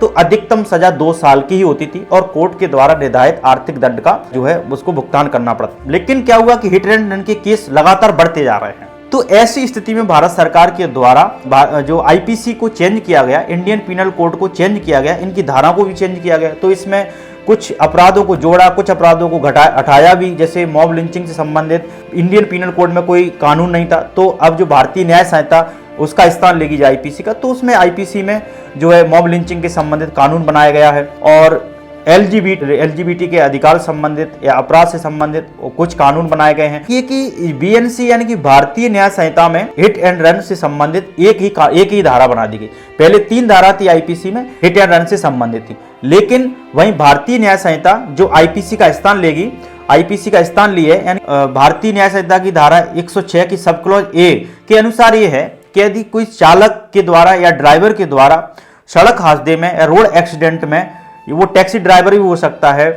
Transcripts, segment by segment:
तो अधिकतम सजा 2 साल की ही होती थी और कोर्ट के द्वारा निर्धारित आर्थिक दंड का जो है उसको भुगतान करना पड़ता। लेकिन क्या हुआ कि हिट एंड रन के केस लगातार बढ़ते जा रहे हैं। तो ऐसी स्थिति में भारत सरकार के द्वारा जो आईपीसी को चेंज किया गया, इंडियन पिनल कोड को चेंज किया गया, इनकी धारा को भी चेंज किया गया। तो इसमें कुछ अपराधों को जोड़ा, कुछ अपराधों को हटाया भी। जैसे मॉब लिंचिंग से संबंधित इंडियन पिनल कोड में कोई कानून नहीं था, तो अब जो भारतीय न्याय संहिता उसका स्थान लेगी आईपीसी का, तो उसमें आईपीसी में जो है मॉब लिंचिंग के संबंधित कानून बनाया गया है और एलजीबीटी के अधिकार संबंधित या अपराध से संबंधित कुछ कानून बनाए गए हैं। ये कि बीएनसी यानी कि भारतीय न्याय संहिता में हिट एंड रन से संबंधित एक ही धारा बना दी गई। पहले 3 धारा थी आईपीसी में हिट एंड रन से संबंधित थी, लेकिन वहीं भारतीय न्याय संहिता जो आईपीसी का स्थान लेगी, आईपीसी का स्थान लिए, यानी भारतीय न्याय संहिता की धारा 106 की सब क्लॉज ए के अनुसार ये है कि यदि कोई चालक के द्वारा या ड्राइवर के द्वारा सड़क हादसे में या रोड एक्सीडेंट में, वो टैक्सी ड्राइवर भी हो सकता है,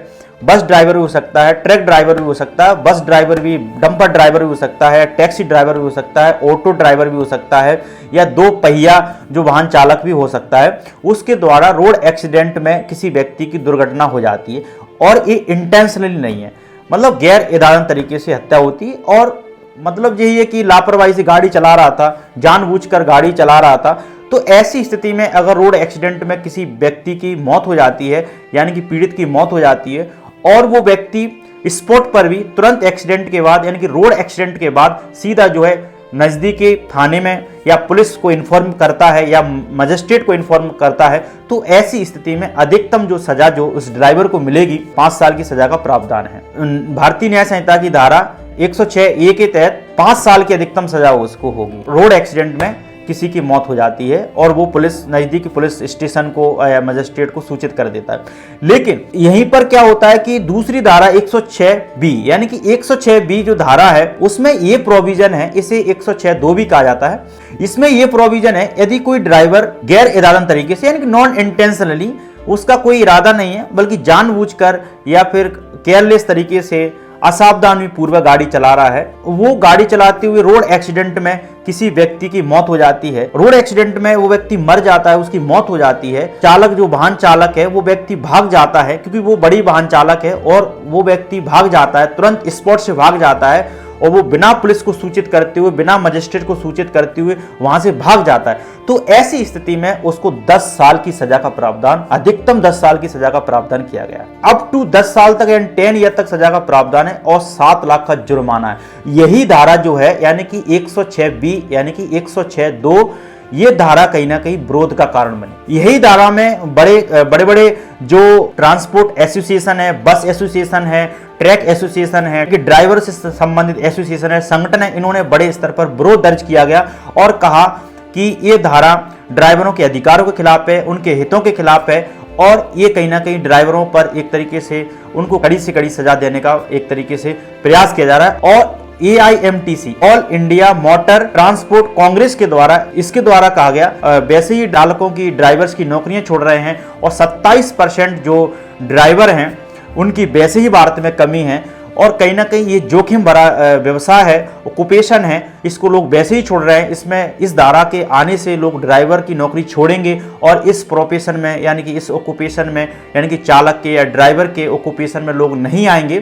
बस ड्राइवर भी हो सकता है, ट्रक ड्राइवर भी हो सकता है, बस ड्राइवर भी, डंपर ड्राइवर भी हो सकता है, टैक्सी ड्राइवर भी हो सकता है, ऑटो ड्राइवर भी हो सकता है, या 2 पहिया जो वाहन चालक भी हो सकता है, उसके द्वारा रोड एक्सीडेंट में किसी व्यक्ति की दुर्घटना हो जाती है और ये इंटेंशनली नहीं है, मतलब गैर इरादतन तरीके से हत्या होती है। और मतलब यही है कि लापरवाही से गाड़ी चला रहा था, जानबूझकर गाड़ी चला रहा था। तो ऐसी स्थिति में अगर रोड एक्सीडेंट में किसी व्यक्ति की मौत हो जाती है, यानी कि पीड़ित की मौत हो जाती है, और वो व्यक्ति स्पॉट पर भी तुरंत एक्सीडेंट के बाद, यानी कि रोड एक्सीडेंट के बाद सीधा जो है नज़दीकी थाने में या पुलिस को इन्फॉर्म करता है या मजिस्ट्रेट को इन्फॉर्म करता है, तो ऐसी स्थिति में अधिकतम जो सजा जो उस ड्राइवर को मिलेगी 5 साल की सजा का प्रावधान है। भारतीय न्याय संहिता की धारा 106A के तहत 5 साल की अधिकतम सजा उसको होगी। रोड एक्सीडेंट में किसी की मौत हो जाती है और वो पुलिस, नजदीकी पुलिस स्टेशन को या मजिस्ट्रेट को सूचित कर देता है। लेकिन यहीं पर क्या होता है कि दूसरी धारा 106B, यानी कि 106B जो धारा है उसमें ये प्रोविजन है, इसे 106(2) भी कहा जाता है। इसमें ये प्रोविजन है, यदि कोई ड्राइवर गैर इरादतन तरीके से, यानी कि नॉन इंटेंशनली, उसका कोई इरादा नहीं है बल्कि जानबूझकर या फिर केयरलेस तरीके से असावधानी पूर्वक गाड़ी चला रहा है, वो गाड़ी चलाते हुए रोड एक्सीडेंट में किसी व्यक्ति की मौत हो जाती है, रोड एक्सीडेंट में वो व्यक्ति मर जाता है, उसकी मौत हो जाती है, चालक जो वाहन चालक है वो व्यक्ति भाग जाता है, क्योंकि वो बड़ी वाहन चालक है और वो व्यक्ति भाग जाता है, तुरंत स्पॉट से भाग जाता है और वो बिना पुलिस को सूचित करते हुए, बिना मजिस्ट्रेट को सूचित करते हुए वहां से भाग जाता है। तो ऐसी स्थिति में उसको 10 साल की सजा का प्रावधान, अधिकतम 10 साल की सजा का प्रावधान किया गया है। अप टू 10 साल तक यानी 10 ईयर तक सजा का प्रावधान है और 7 लाख का जुर्माना है। यही धारा जो है यानी कि 106B यानी कि 106(2), ये धारा कहीं ना कहीं विरोध का कारण बनी। यही धारा में बड़े जो ट्रांसपोर्ट एसोसिएशन है, बस एसोसिएशन है, ट्रैक एसोसिएशन है, कि ड्राइवर से संबंधित एसोसिएशन है, संगठन है, इन्होंने बड़े स्तर पर विरोध दर्ज किया गया और कहा कि ये धारा ड्राइवरों के अधिकारों के खिलाफ है, उनके हितों के खिलाफ है और ये कहीं ना कहीं ड्राइवरों पर एक तरीके से उनको कड़ी से कड़ी सजा देने का एक तरीके से प्रयास किया जा रहा है। और AIMTC, all India motor transport Congress के द्वारा, इसके द्वारा कहा गया वैसे ही चालकों की, ड्राइवर्स की नौकरियां छोड़ रहे हैं और 27% जो ड्राइवर हैं उनकी वैसे ही भारत में कमी है और कहीं ना कहीं ये जोखिम भरा व्यवसाय है, ऑक्यूपेशन है, इसको लोग वैसे ही छोड़ रहे हैं। इसमें इस धारा के आने से लोग ड्राइवर की नौकरी छोड़ेंगे और इस प्रोफेशन में, यानी कि इस ऑक्यूपेशन में, यानी कि चालक के या ड्राइवर के ऑक्यूपेशन में लोग नहीं आएंगे।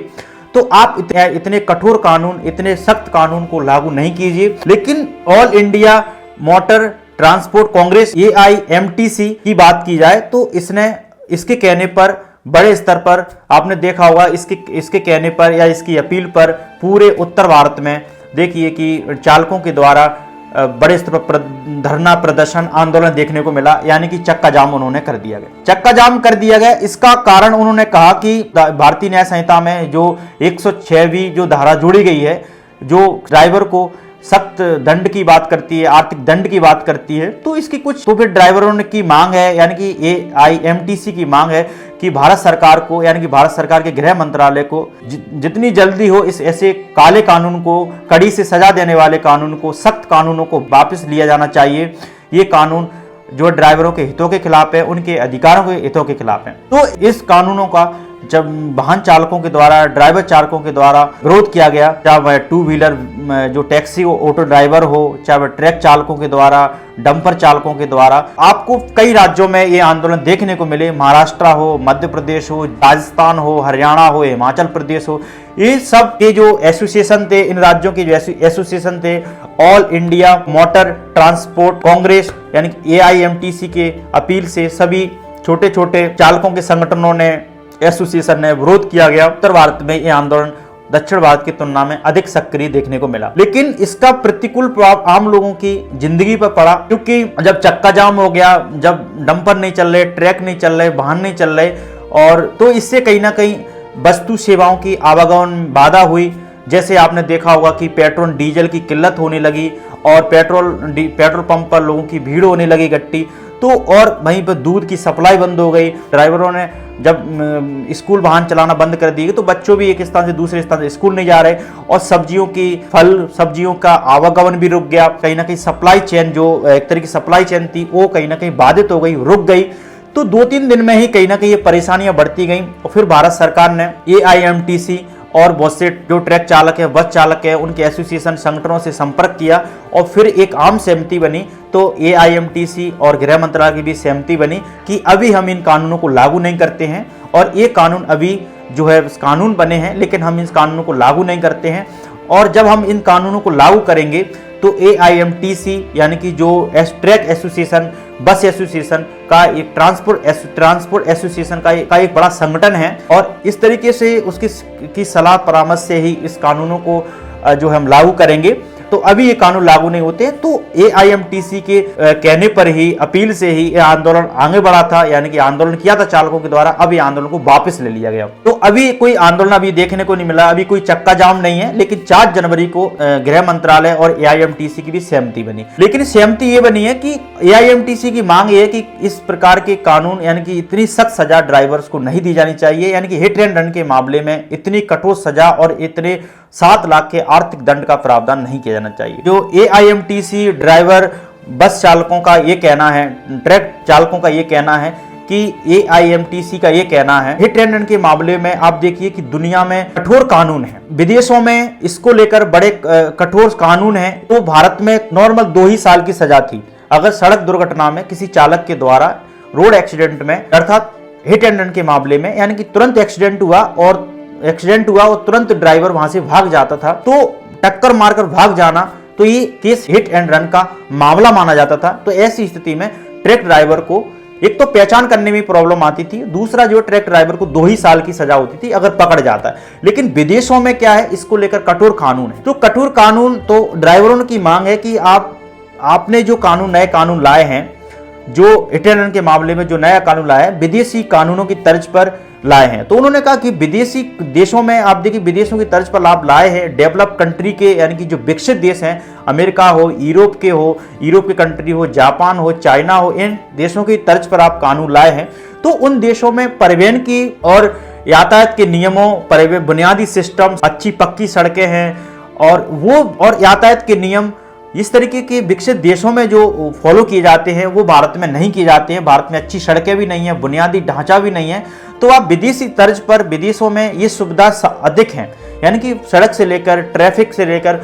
तो आप इतने कठोर कानून, इतने सख्त कानून को लागू नहीं कीजिए। लेकिन all India motor transport Congress AIMTC की बात की जाए तो इसके कहने पर बड़े स्तर पर आपने देखा होगा, इसके कहने पर या इसकी अपील पर पूरे उत्तर भारत में देखिए कि चालकों के द्वारा बड़े स्तर पर धरना प्रदर्शन आंदोलन देखने को मिला, यानी कि चक्का जाम उन्होंने कर दिया गया, चक्का जाम कर दिया गया। इसका कारण उन्होंने कहा कि भारतीय न्याय संहिता में जो 106B जो धारा जोड़ी गई है, जो ड्राइवर को सख्त दंड की बात करती है, आर्थिक दंड की बात करती है, तो इसकी कुछ तो फिर ड्राइवरों ने की मांग है, यानी कि AIMTC की मांग है कि भारत सरकार को, यानी कि भारत सरकार के गृह मंत्रालय को जितनी जल्दी हो इस ऐसे काले कानून को, कड़ी से सजा देने वाले कानून को, सख्त कानूनों को वापस लिया जाना चाहिए। ये कानून जो ड्राइवरों के हितों के खिलाफ है, उनके अधिकारों के हितों के खिलाफ है। तो इस कानूनों का जब वाहन चालकों के द्वारा, ड्राइवर चालकों के द्वारा विरोध किया गया, चाहे वह टू व्हीलर जो टैक्सी ऑटो ड्राइवर हो, चाहे वह ट्रक चालकों के द्वारा, डंपर चालकों के द्वारा। आपको कई राज्यों में ये आंदोलन देखने को मिले, महाराष्ट्र हो, मध्य प्रदेश हो, राजस्थान हो, हरियाणा हो, हिमाचल प्रदेश हो। ये सब के जो एसोसिएशन थे, इन राज्यों के जो एसोसिएशन थे, all India motor transport Congress यानी AIMTC के अपील से सभी छोटे छोटे चालकों के संगठनों ने, एसोसिएशन ने विरोध किया गया। उत्तर भारत में ये आंदोलन दक्षिण भारत की तुलना में अधिक सक्रिय देखने को मिला, लेकिन इसका प्रतिकूल प्रभाव आम लोगों की जिंदगी पर पड़ा, क्योंकि जब चक्का जाम हो गया, जब डंपर नहीं चल रहे, ट्रक नहीं चल रहे, वाहन नहीं चल रहे, और तो इससे कहीं ना कहीं वस्तु सेवाओं की आवागमन में बाधा हुई। जैसे आपने देखा होगा कि पेट्रोल डीजल की किल्लत होने लगी और पेट्रोल पंप पर लोगों की भीड़ होने लगी इकट्ठी, तो और वहीं पर दूध की सप्लाई बंद हो गई। ड्राइवरों ने जब स्कूल वाहन चलाना बंद कर दिए तो बच्चों भी एक स्थान से दूसरे स्थान से स्कूल नहीं जा रहे, और फल सब्जियों का आवागमन भी रुक गया। कहीं ना कहीं सप्लाई चेन, जो एक तरह की सप्लाई चेन थी, वो कहीं ना कहीं बाधित हो गई, रुक गई। तो 2-3 दिन में ही कहीं ना कहीं ये परेशानियां बढ़ती गई, और फिर भारत सरकार ने AIMTC और बहुत से जो ट्रक चालक है, बस चालक है, उनके एसोसिएशन संगठनों से संपर्क किया और फिर एक आम सहमति बनी। तो AIMTC और गृह मंत्रालय की भी सहमति बनी कि अभी हम इन कानूनों को लागू नहीं करते हैं, और ये कानून अभी जो है कानून बने हैं, लेकिन हम इस कानूनों को लागू नहीं करते हैं। और जब हम इन कानूनों को लागू करेंगे तो AIMTC यानी कि जो ट्रक एसोसिएशन, बस एसोसिएशन का एक ट्रांसपोर्ट एसोसिएशन का एक बड़ा संगठन है, और इस तरीके से उसकी सलाह परामर्श से ही इस कानूनों को जो हम लागू करेंगे। तो अभी ये कानून लागू नहीं होते, तो AIMTC के कहने पर ही, अपील से ही ये आंदोलन आगे बढ़ा था, यानी कि आंदोलन किया था चालकों के द्वारा। अब ये आंदोलन को वापस ले लिया गया। तो अभी कोई आंदोलन अभी देखने को नहीं मिला, अभी कोई चक्का जाम नहीं है, लेकिन 4 जनवरी को गृह मंत्रालय और AIMTC की भी सहमति बनी। लेकिन सहमति ये बनी है कि AIMTC की मांग ये है कि इस प्रकार के कानून, यानी कि इतनी सख्त सजा ड्राइवर्स को नहीं दी जानी चाहिए, यानी कि हिट एंड रन के मामले में इतनी कठोर सजा और इतने 7 लाख के आर्थिक दंड का प्रावधान नहीं किया जाना चाहिए। जो AIMTC ड्राइवर, बस चालकों का ये कहना है, ट्रक चालकों का ये कहना है कि AIMTC का ये कहना है, हिट एंड रन के मामले में आप देखिए कि दुनिया में कठोर कानून है, विदेशों में इसको लेकर बड़े कठोर कानून है। तो भारत में नॉर्मल 2 ही साल की सजा थी अगर सड़क दुर्घटना में किसी चालक के द्वारा, रोड एक्सीडेंट में, अर्थात हिट एंड रन के मामले में, यानी कि तुरंत एक्सीडेंट हुआ और तुरंत ड्राइवर वहां से भाग जाता था, तो टक्कर मारकर भाग जाना, तो ये केस हिट एंड रन का मामला माना जाता था। तो ऐसी स्थिति में ट्रक ड्राइवर को एक तो पहचान करने में प्रॉब्लम आती थी, दूसरा जो ट्रक ड्राइवर को 2 ही साल की सजा होती थी अगर पकड़ जाता है। लेकिन विदेशों में क्या है, इसको लेकर कठोर कानून है। तो कठोर कानून, तो ड्राइवरों की मांग है कि आपने जो नए कानून लाए हैं, जो हिट एंड रन के मामले में जो नया कानून लाया है, विदेशी कानूनों की तर्ज पर लाए हैं। तो उन्होंने कहा कि विदेशी देशों में, आप देखिए विदेशों की तर्ज पर आप लाए हैं, डेवलप कंट्री के, यानी कि जो विकसित देश हैं, अमेरिका हो, यूरोप के कंट्री हो, जापान हो, चाइना हो, इन देशों की तर्ज पर आप कानून लाए हैं। तो उन देशों में परिवहन की और यातायात के नियमों, परिवहन बुनियादी सिस्टम, अच्छी पक्की सड़कें हैं, और यातायात के नियम इस तरीके के विकसित देशों में जो फॉलो किए जाते हैं वो भारत में नहीं किए जाते हैं। भारत में अच्छी सड़कें भी नहीं है, बुनियादी ढांचा भी नहीं है। तो आप विदेशी तर्ज पर, विदेशों में ये सुविधा अधिक है, यानी कि सड़क से लेकर, ट्रैफिक से लेकर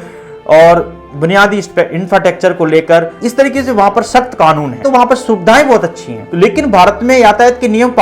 और बुनियादी इंफ्रास्ट्रक्चर को लेकर, इस तरीके से वहां पर सख्त कानून है, तो वहां पर सुविधाएं बहुत अच्छी हैं। लेकिन भारत में यातायात के नियम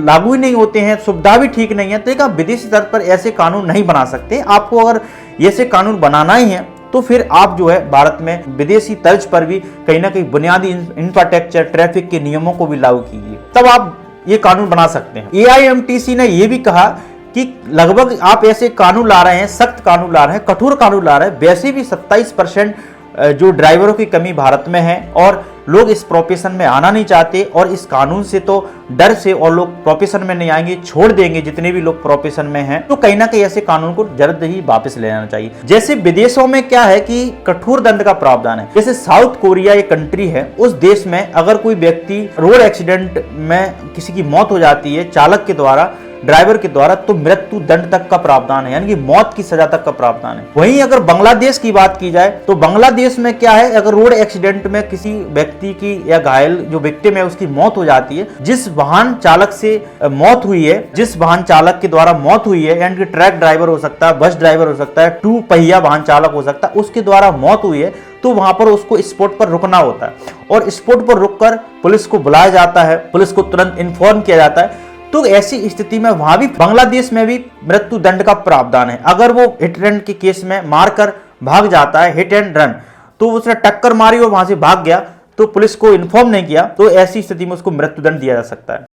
लागू ही नहीं होते हैं, सुविधा भी ठीक नहीं है। तो आप विदेशी तर्ज पर ऐसे कानून नहीं बना सकते। आपको अगर ऐसे कानून बनाना ही है तो फिर आप जो है भारत में विदेशी तर्ज पर भी कहीं ना कहीं बुनियादी इंफ्रास्ट्रक्चर, ट्रैफिक के नियमों को भी लागू कीजिए, तब आप ये कानून बना सकते हैं। AIMTC ने ये भी कहा कि लगभग आप ऐसे कानून ला रहे हैं, सख्त कानून ला रहे हैं, कठोर कानून ला रहे हैं, वैसे भी 27% जो ड्राइवरों की कमी भारत में है, और लोग इस प्रोफेशन में आना नहीं चाहते, और इस कानून से तो डर से और लोग प्रोफेशन में नहीं आएंगे, छोड़ देंगे जितने भी लोग प्रोफेशन में हैं। तो कहीं ना कहीं ऐसे कानून को जल्द ही वापस ले जाना चाहिए। जैसे विदेशों में क्या है कि कठोर दंड का प्रावधान है। जैसे साउथ कोरिया एक कंट्री है, उस देश में अगर कोई व्यक्ति रोड एक्सीडेंट में किसी की मौत हो जाती है चालक के द्वारा, ड्राइवर के द्वारा तो मृत्यु दंड तक का प्रावधान है, यानी कि मौत की सजा तक का प्रावधान है। वहीं अगर बांग्लादेश की बात की जाए तो बांग्लादेश में क्या है, अगर रोड एक्सीडेंट में किसी व्यक्ति की या घायल जो विक्टिम है उसकी मौत हो जाती है, जिस वाहन चालक से मौत हुई है, जिस वाहन चालक के द्वारा मौत हुई है, यानी कि ट्रक ड्राइवर हो सकता है, बस ड्राइवर हो सकता है, 2 पहिया वाहन चालक हो सकता है, उसके द्वारा मौत हुई है, तो वहां पर उसको स्पॉट पर रुकना होता है और स्पॉट पर रुककर पुलिस को बुलाया जाता है, पुलिस को तुरंत इन्फॉर्म किया जाता है। तो ऐसी स्थिति में वहां भी बांग्लादेश में भी मृत्यु दंड का प्रावधान है। अगर वो हिट रन के केस में मारकर भाग जाता है, हिट एंड रन, तो उसने टक्कर मारी और वहां से भाग गया, तो पुलिस को इन्फॉर्म नहीं किया, तो ऐसी स्थिति में उसको मृत्यु दंड दिया जा सकता है।